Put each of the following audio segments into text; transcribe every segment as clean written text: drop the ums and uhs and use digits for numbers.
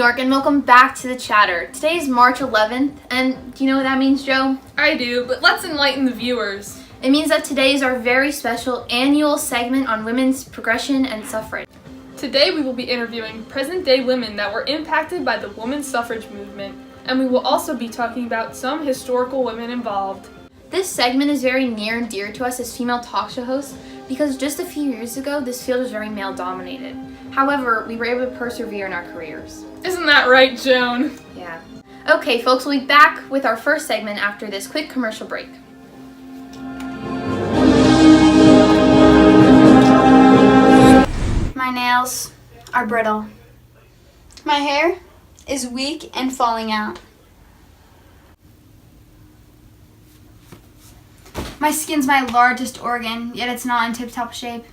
York, and welcome back to The Chatter. Today is March 11th, and do you know what that means, Joe? I do, but let's enlighten the viewers. It means that today is our very special annual segment on women's progression and suffrage. Today we will be interviewing present-day women that were impacted by the women's suffrage movement, and we will also be talking about some historical women involved. This segment is very near and dear to us as female talk show hosts because just a few years ago, this field was very male-dominated. However, we were able to persevere in our careers. Isn't that right, Joan? Yeah. Okay, folks, we'll be back with our first segment after this quick commercial break. My nails are brittle. My hair is weak and falling out. My skin's my largest organ, yet it's not in tip-top shape.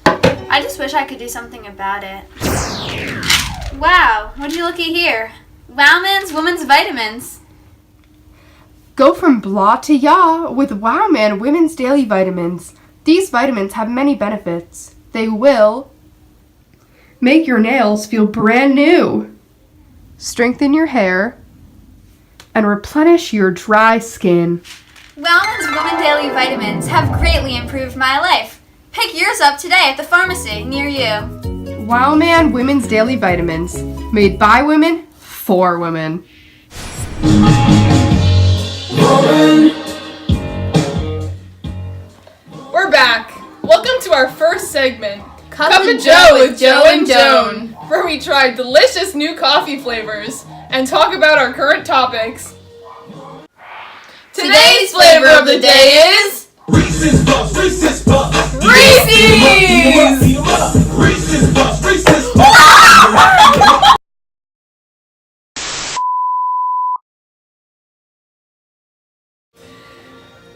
I just wish I could do something about it. Wow, what'd you looky here? Wowman's Women's Vitamins. Go from blah to ya with Wowman Women's Daily Vitamins. These vitamins have many benefits. They will make your nails feel brand new, strengthen your hair, and replenish your dry skin. Wowman's Women Daily Vitamins have greatly improved my life. Pick yours up today at the pharmacy near you. Wowman Women's Daily Vitamins, made by women, for women. We're back. Welcome to our first segment, Cup of of Joe Joe with with Joe Joe and and Joan, where we try delicious new coffee flavors and talk about our current topics. Today's flavor of the day is Reese's Puffs, Reese's Puffs. Reese's! Reese's Puffs, Reese's Puffs.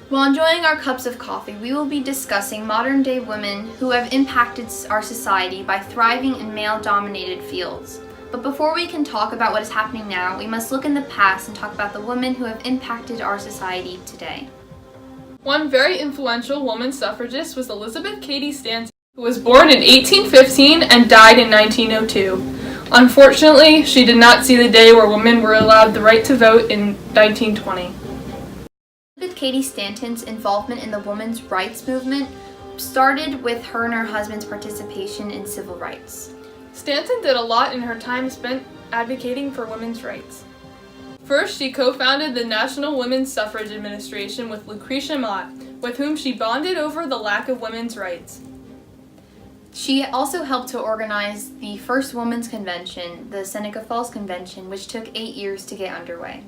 While enjoying our cups of coffee, we will be discussing modern-day women who have impacted our society by thriving in male-dominated fields. But before we can talk about what is happening now, we must look in the past and talk about the women who have impacted our society today. One very influential woman suffragist was Elizabeth Cady Stanton, who was born in 1815 and died in 1902. Unfortunately, she did not see the day where women were allowed the right to vote in 1920. Elizabeth Cady Stanton's involvement in the women's rights movement started with her and her husband's participation in civil rights. Stanton did a lot in her time spent advocating for women's rights. First, she co-founded the National Women's Suffrage Administration with Lucretia Mott, with whom she bonded over the lack of women's rights. She also helped to organize the first women's convention, the Seneca Falls Convention, which took 8 years to get underway.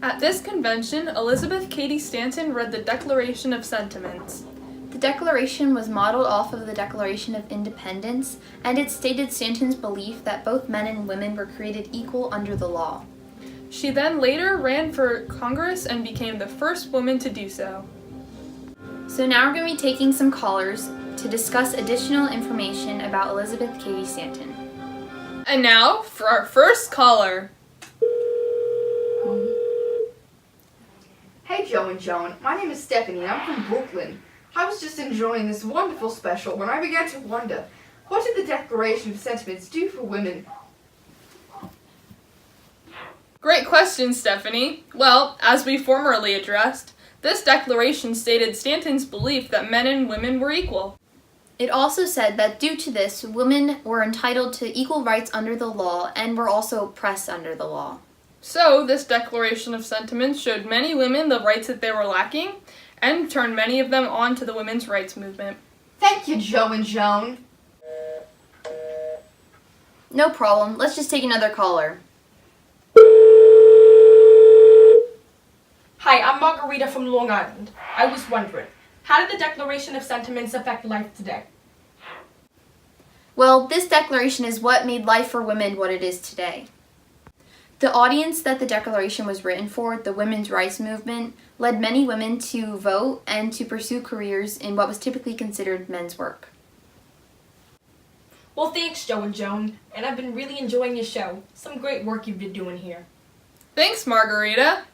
At this convention, Elizabeth Cady Stanton read the Declaration of Sentiments. The Declaration was modeled off of the Declaration of Independence, and it stated Stanton's belief that both men and women were created equal under the law. She then later ran for Congress and became the first woman to do so. So now we're going to be taking some callers to discuss additional information about Elizabeth Cady Stanton. And now, for our first caller. Hey Joe and Joan, my name is Stephanie and I'm from Brooklyn. I was just enjoying this wonderful special when I began to wonder, what did the Declaration of Sentiments do for women? Great question, Stephanie. Well, as we formerly addressed, this declaration stated Stanton's belief that men and women were equal. It also said that due to this, women were entitled to equal rights under the law and were also oppressed under the law. So, this Declaration of Sentiments showed many women the rights that they were lacking and turned many of them on to the women's rights movement. Thank you, Joe and Joan. No problem. Let's just take another caller. Hi, I'm Margarita from Long Island. I was wondering, how did the Declaration of Sentiments affect life today? Well, this declaration is what made life for women what it is today. The audience that the Declaration was written for, the women's rights movement, led many women to vote and to pursue careers in what was typically considered men's work. Well, thanks, Joe and Joan, and I've been really enjoying your show. Some great work you've been doing here. Thanks, Margarita.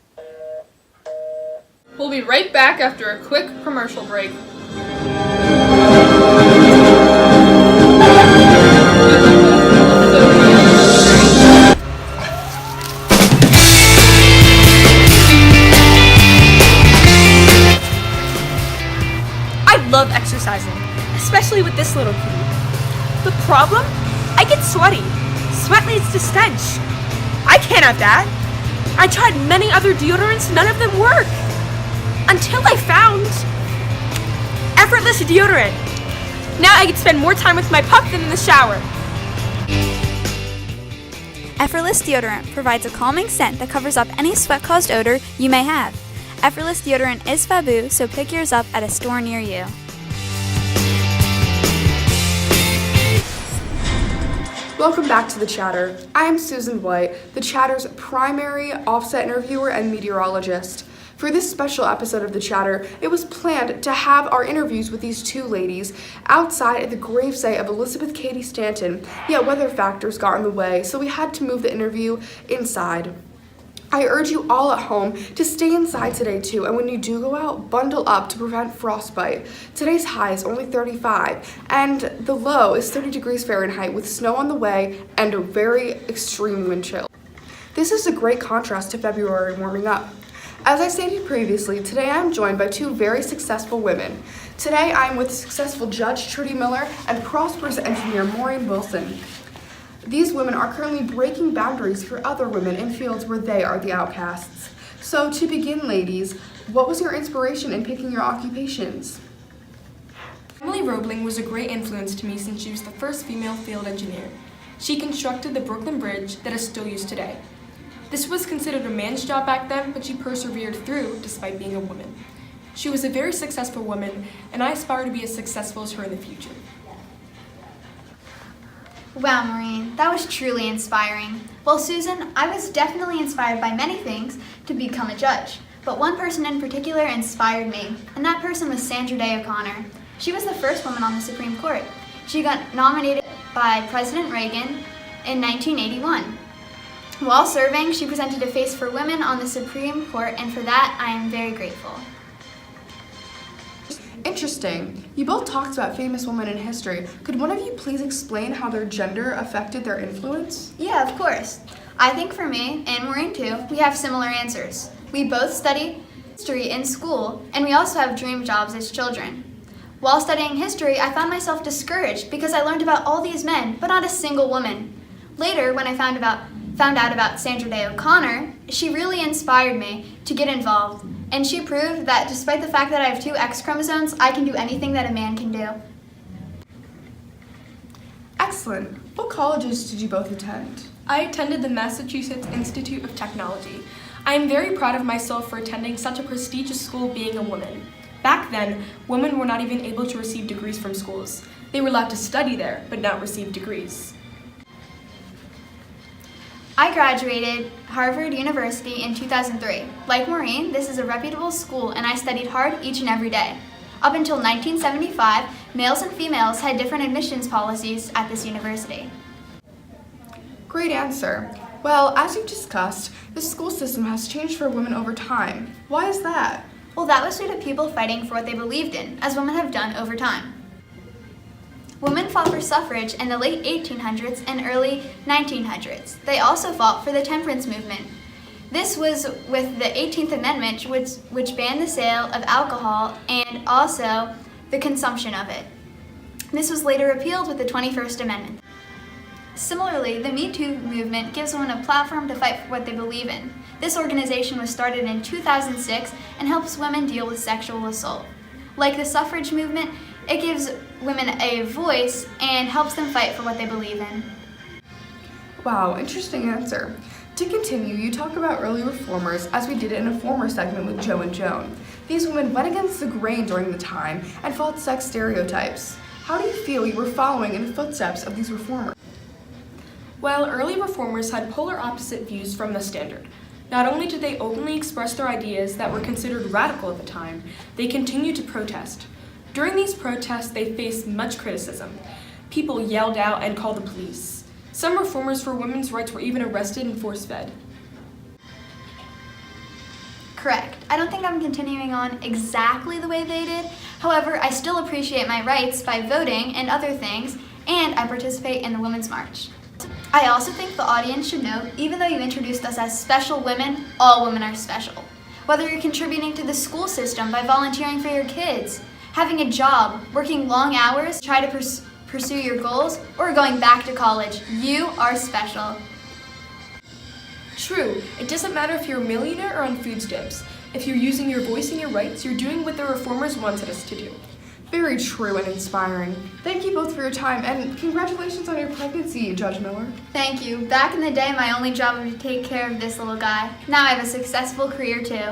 We'll be right back after a quick commercial break. love exercising, especially with this little kitty. The problem? I get sweaty. Sweat leads to stench. I can't have that. I tried many other deodorants, none of them work. Until I found Effortless deodorant. Now I can spend more time with my pup than in the shower. Effortless deodorant provides a calming scent that covers up any sweat-caused odor you may have. Effortless deodorant is Fabu, so pick yours up at a store near you. Welcome back to The Chatter. I am Susan White, The Chatter's primary offset interviewer and meteorologist. For this special episode of The Chatter, it was planned to have our interviews with these two ladies outside at the gravesite of Elizabeth Cady Stanton, yet weather factors got in the way, so we had to move the interview inside. I urge you all at home to stay inside today too, and when you do go out, bundle up to prevent frostbite. Today's high is only 35, and the low is 30 degrees Fahrenheit with snow on the way and a very extreme wind chill. This is a great contrast to February warming up. As I stated previously, today I am joined by two very successful women. Today I am with successful judge Trudy Miller and prosperous engineer Maureen Wilson. These women are currently breaking boundaries for other women in fields where they are the outcasts. So to begin, ladies, what was your inspiration in picking your occupations? Emily Roebling was a great influence to me since she was the first female field engineer. She constructed the Brooklyn Bridge that is still used today. This was considered a man's job back then, but she persevered through despite being a woman. She was a very successful woman, and I aspire to be as successful as her in the future. Wow, Maureen, that was truly inspiring. Well, Susan, I was definitely inspired by many things to become a judge, but one person in particular inspired me, and that person was Sandra Day O'Connor. She was the first woman on the Supreme Court. She got nominated by President Reagan in 1981. While serving, she presented a face for women on the Supreme Court, and for that, I am very grateful. Interesting. You both talked about famous women in history. Could one of you please explain how their gender affected their influence? Yeah, of course. I think for me, and Maureen too, we have similar answers. We both study history in school, and we also have dream jobs as children. While studying history, I found myself discouraged because I learned about all these men, but not a single woman. Later, when I found out about Sandra Day O'Connor, she really inspired me to get involved, and she proved that despite the fact that I have 2 X chromosomes, I can do anything that a man can do. Excellent. What colleges did you both attend? I attended the Massachusetts Institute of Technology. I am very proud of myself for attending such a prestigious school being a woman. Back then, women were not even able to receive degrees from schools. They were allowed to study there, but not receive degrees. I graduated Harvard University in 2003. Like Maureen, this is a reputable school, and I studied hard each and every day. Up until 1975, males and females had different admissions policies at this university. Great answer. Well, as you've discussed, the school system has changed for women over time. Why is that? Well, that was due to people fighting for what they believed in, as women have done over time. Women fought for suffrage in the late 1800s and early 1900s. They also fought for the temperance movement. This was with the 18th Amendment, which banned the sale of alcohol and also the consumption of it. This was later repealed with the 21st Amendment. Similarly, the Me Too movement gives women a platform to fight for what they believe in. This organization was started in 2006 and helps women deal with sexual assault. Like the suffrage movement, it gives women a voice and helps them fight for what they believe in. Wow, interesting answer. To continue, you talk about early reformers, as we did in a former segment with Joe and Joan. These women went against the grain during the time and fought sex stereotypes. How do you feel you were following in the footsteps of these reformers? Well, early reformers had polar opposite views from the standard. Not only did they openly express their ideas that were considered radical at the time, they continued to protest. During these protests, they faced much criticism. People yelled out and called the police. Some reformers for women's rights were even arrested and force-fed. Correct. I don't think I'm continuing on exactly the way they did. However, I still appreciate my rights by voting and other things, and I participate in the Women's March. I also think the audience should know, even though you introduced us as special women, all women are special. Whether you're contributing to the school system by volunteering for your kids, having a job, working long hours, try to pursue your goals, or going back to college. You are special. True, it doesn't matter if you're a millionaire or on food stamps. If you're using your voice and your rights, you're doing what the reformers wanted us to do. Very true and inspiring. Thank you both for your time, and congratulations on your pregnancy, Judge Miller. Thank you. Back in the day, my only job was to take care of this little guy. Now I have a successful career too.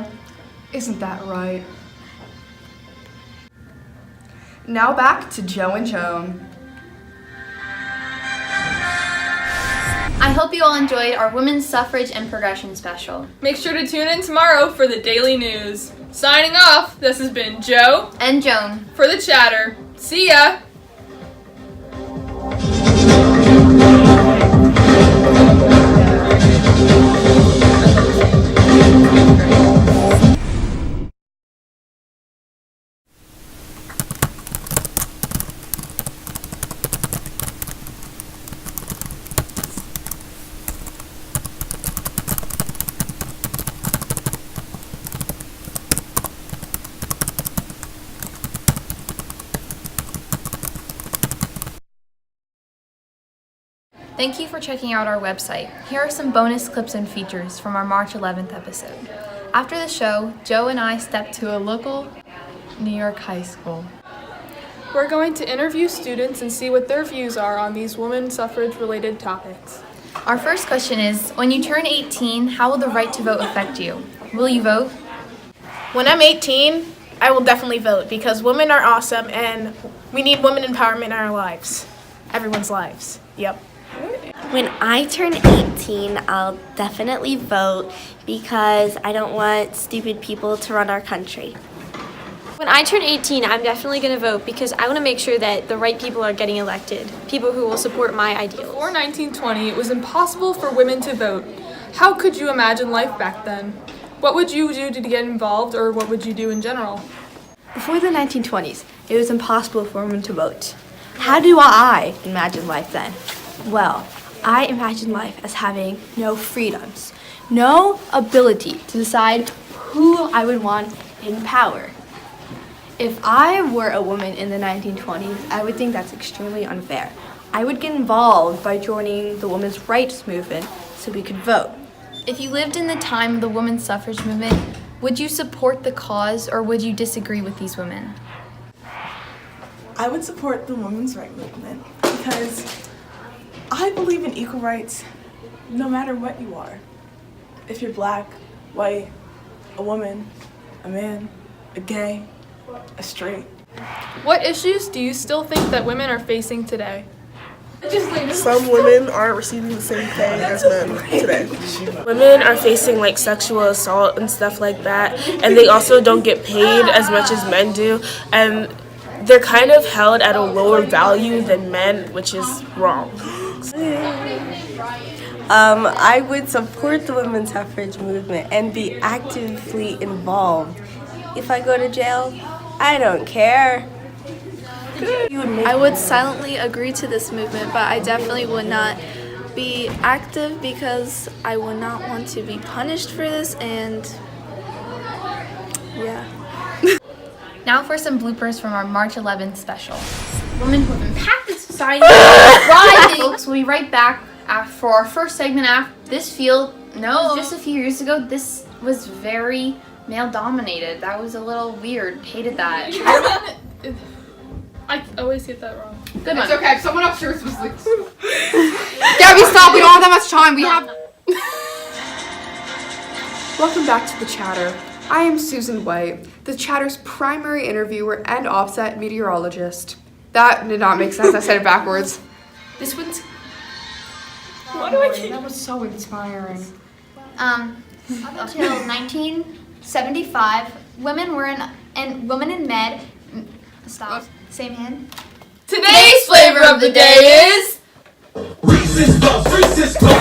Isn't that right? Now back to Joe and Joan. I hope you all enjoyed our women's suffrage and progression special. Make sure to tune in tomorrow for the daily news. Signing off, this has been Joe And Joan. for the Chatter. See ya! Thank you for checking out our website. Here are some bonus clips and features from our March 11th episode. After the show, Joe and I stepped to a local New York high school. We're going to interview students and see what their views are on these women suffrage related topics. Our first question is, when you turn 18, how will the right to vote affect you? Will you vote? When I'm 18, I will definitely vote because women are awesome and we need women empowerment in our lives. Everyone's lives. Yep. When I turn 18, I'll definitely vote because I don't want stupid people to run our country. When I turn 18, I'm definitely going to vote because I want to make sure that the right people are getting elected, people who will support my ideals. Before 1920, it was impossible for women to vote. How could you imagine life back then? What would you do to get involved, or what would you do in general? Before the 1920s, it was impossible for women to vote. How do I imagine life then? Well, I imagine life as having no freedoms, no ability to decide who I would want in power. If I were a woman in the 1920s, I would think that's extremely unfair. I would get involved by joining the women's rights movement so we could vote. If you lived in the time of the women's suffrage movement, would you support the cause or would you disagree with these women? I would support the women's rights movement because I believe in equal rights no matter what you are. If you're black, white, a woman, a man, a gay, a straight. What issues do you still think that women are facing today? Some women aren't receiving the same pay as men today. Women are facing like sexual assault and stuff like that, and they also don't get paid as much as men do, and they're kind of held at a lower value than men, which is wrong. I would support the women's suffrage movement and be actively involved. If I go to jail, I don't care. I would silently agree to this movement, but I definitely would not be active because I would not want to be punished for this, and yeah. Now for some bloopers from our March 11th special. Women who have impacted society thriving. Folks, we'll be right back for our first segment after this field. No, just a few years ago, this was very male dominated. That was a little weird. Hated that. I always get that wrong. Good one. It's okay. Someone upstairs was like, Gabby, stop. We don't have that much time. We have. Welcome back to The Chatter. I am Susan White, The Chatter's primary interviewer and offset meteorologist. That did not make sense. I said it backwards. This one's. Why do I keep? That was so inspiring. Up until 1975, women in med. Stop. Same hand. Today's flavor of the day is Reese's Puffs, Reese's Puffs.